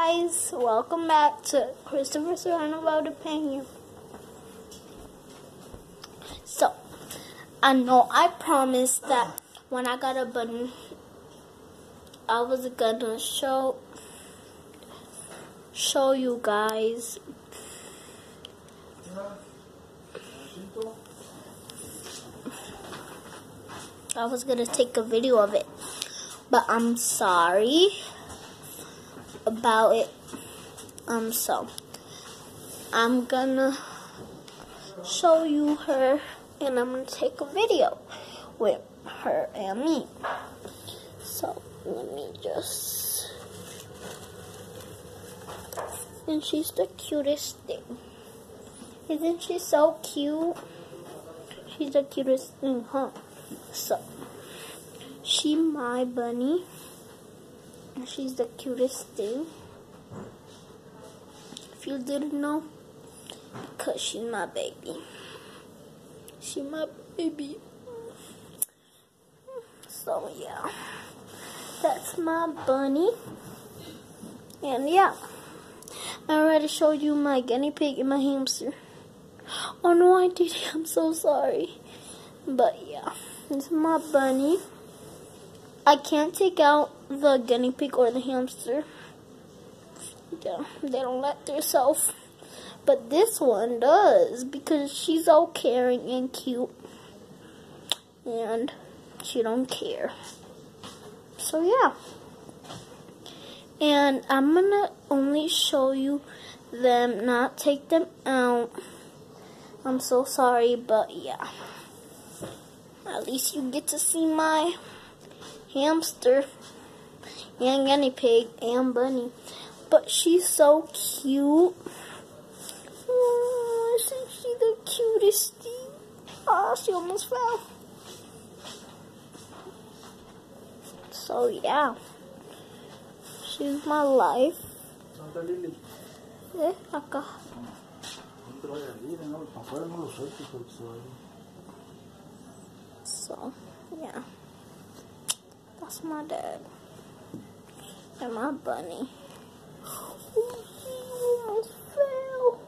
guys, welcome back to Christopher Serrano About the Penguin. So, I know I promised that when I got a bunny, I was gonna show you guys. I was gonna take a video of it, but I'm sorry about it. So I'm gonna show you her, and I'm gonna take a video with her and me. So let me just, and she's the cutest thing. Isn't she so cute? She's the cutest thing, huh? So she my bunny. She's the cutest thing. If you didn't know, because she's my baby. She's my baby. So yeah, that's my bunny. And yeah, I already showed you my guinea pig and my hamster. Oh no, I didn't. I'm so sorry. But yeah, this is my bunny. I can't take out the guinea pig or the hamster. Yeah, they don't let themselves. But this one does, because she's so caring and cute. And she don't care. So yeah. And I'm gonna only show you them, not take them out. I'm so sorry, but yeah. At least you get to see my hamster and guinea pig and bunny. But she's so cute. Oh, I think she's the cutest thing. Oh, she almost fell. So yeah, she's my life. Acá. So yeah, that's my dad and my bunny. Oh, she almost fell.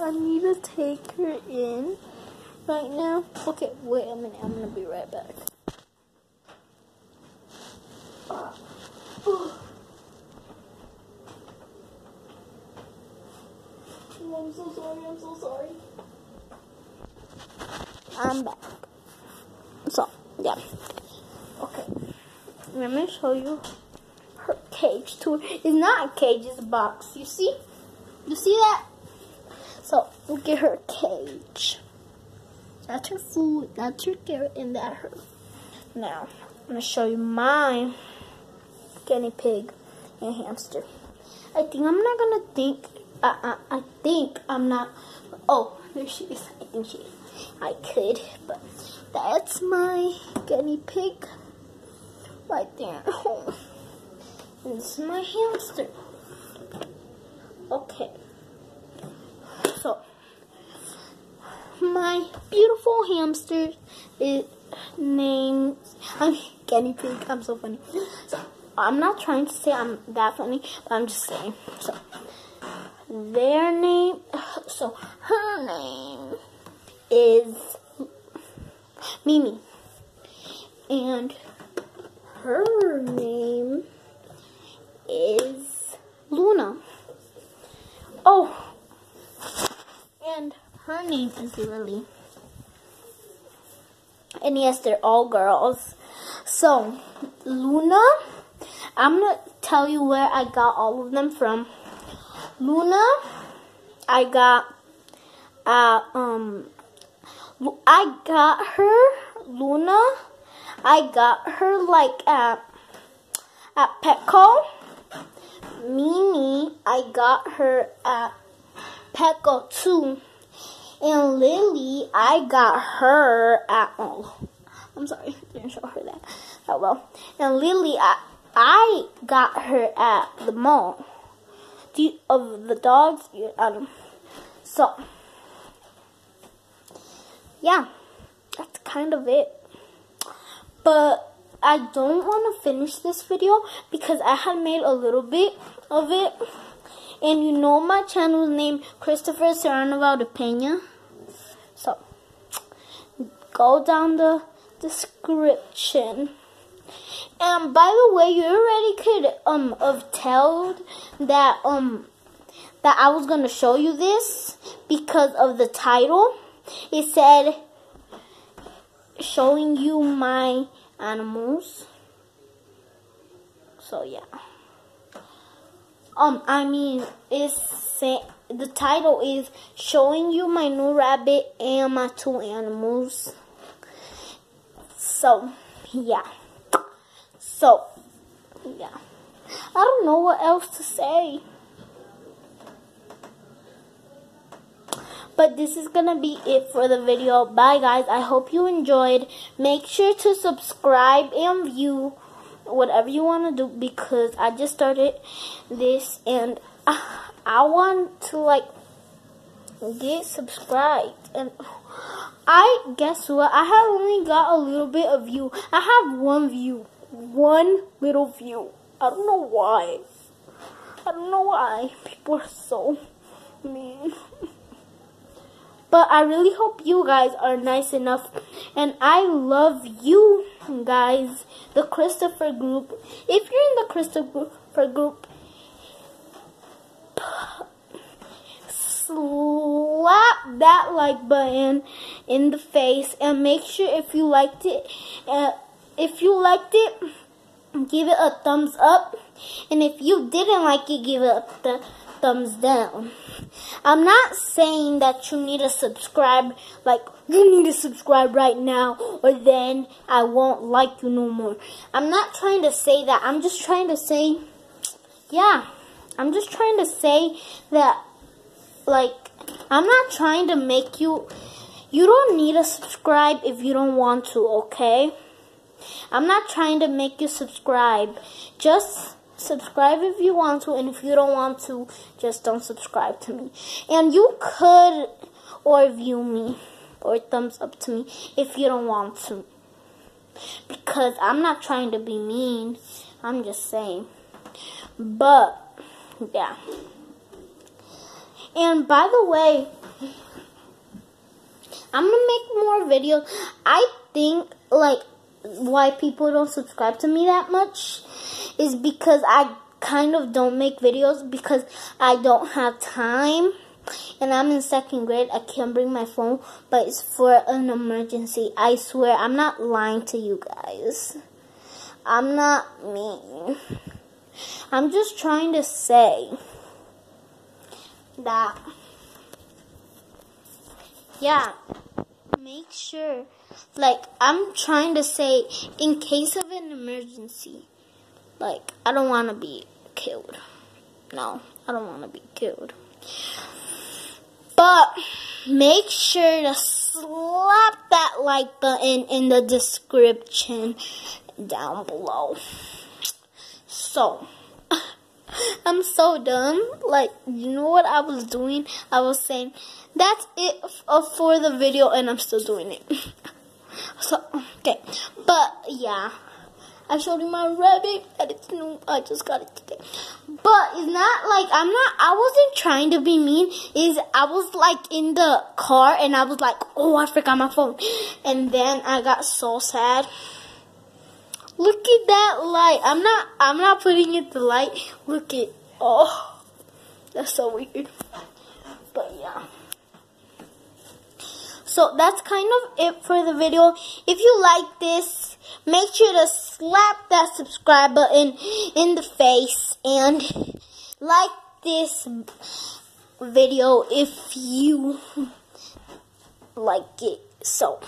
I need to take her in right now. Okay, wait a minute. I'm gonna be right back. I'm so sorry. I'm so sorry. I'm back. So yeah. Okay. Let me show you her cage too. It's not a cage, it's a box. You see? You see that? So look at her cage. That's her food, that's her carrot, and that's her. Now, I'm gonna show you my guinea pig and hamster. I think I'm not gonna think. I think I'm not. Oh, there she is. I think she is. I could, but that's my guinea pig right there. Oh. And this is my hamster. Okay. So my beautiful hamster is named guinea pig. I'm so funny. So I'm not trying to say I'm that funny, but I'm just saying. So their name. So her name is Mimi, and her name is Luna. Oh, and her name is Lily. And yes, they're all girls. So Luna, I'm gonna tell you where I got all of them from. Luna, I got Luna, I got her like at Petco. Mimi, I got her at Petco too. And Lily, I got her at, oh, I'm sorry, didn't show her that well. And Lily, I got her at the mall. Of the dogs, so yeah, that's kind of it. But I don't want to finish this video because I had made a little bit of it. And you know my channel is named Christopher Serrano Valdepena. So, go down the description. And by the way, you already could have told that that I was gonna show you this because of the title. It said showing you my animals. So yeah. I mean, the title is showing you my new rabbit and my 2 animals. So yeah. So yeah. I don't know what else to say. But this is gonna be it for the video. Bye guys. I hope you enjoyed. Make sure to subscribe and view whatever you want to do because I just started this and I want to like get subscribed. And I guess what? I have only got a little bit of view. I have 1 view. 1 little view. I don't know why. I don't know why. People are so mean. But I really hope you guys are nice enough. And I love you guys. The Christopher group. If you're in the Christopher group, slap that like button in the face. And make sure if you liked it, give it a thumbs up. And if you didn't like it, give it the thumbs down. I'm not saying that you need to subscribe, like you need to subscribe right now or then I won't like you no more. I'm not trying to say that. I'm just trying to say, yeah, I'm just trying to say that, like, I'm not trying to make you don't need to subscribe if you don't want to, okay? I'm not trying to make you subscribe. Just subscribe if you want to, and if you don't want to, just don't subscribe to me. And you could or view me or thumbs up to me if you don't want to, because I'm not trying to be mean. I'm just saying. But yeah. And by the way, I'm gonna make more videos. I think like why people don't subscribe to me that much is because I kind of don't make videos because I don't have time. And I'm in 2nd grade. I can't bring my phone, but it's for an emergency. I swear, I'm not lying to you guys. I'm not mean. I'm just trying to say that, yeah, make sure, like, I'm trying to say, in case of an emergency, like, I don't want to be killed. No, I don't want to be killed. But make sure to slap that like button in the description down below. So, I'm so done. Like, you know what I was doing? I was saying, that's it for the video, and I'm still doing it. So, okay. But, yeah. I showed you my rabbit, and it's new. I just got it today. But it's not like, I wasn't trying to be mean. I was like in the car, and I was like, oh, I forgot my phone. And then I got so sad. Look at that light. I'm not putting it the light. Look at, oh, that's so weird. But yeah. So that's kind of it for the video. If you like this, make sure to slap that subscribe button in the face and like this video if you like it. So,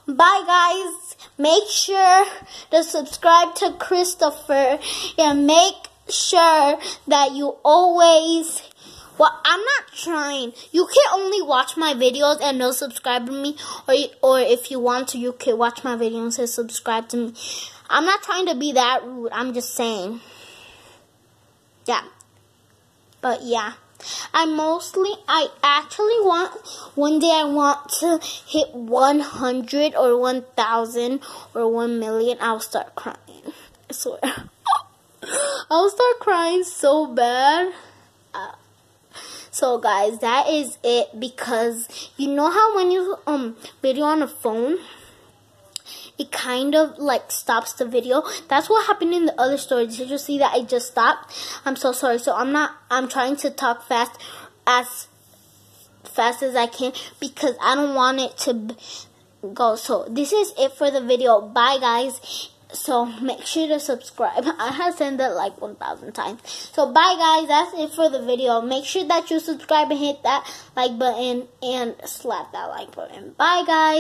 bye guys. Make sure to subscribe to Christopher and make sure that you always, well, I'm not trying. You can only watch my videos and no subscribe to me. Or if you want to, you can watch my videos and say subscribe to me. I'm not trying to be that rude. I'm just saying. Yeah. But yeah. I actually want, one day I want to hit 100 or 1,000 or 1 million. I'll start crying. I swear. I'll start crying so bad. So guys, that is it, because you know how when you video on a phone, it kind of like stops the video. That's what happened in the other story. Did you see that I just stopped? I'm so sorry. So I'm trying to talk as fast as I can, because I don't want it to go. So this is it for the video. Bye guys. So make sure to subscribe. I have said that like 1,000 times. So bye guys. That's it for the video. Make sure that you subscribe and hit that like button and slap that like button. Bye guys.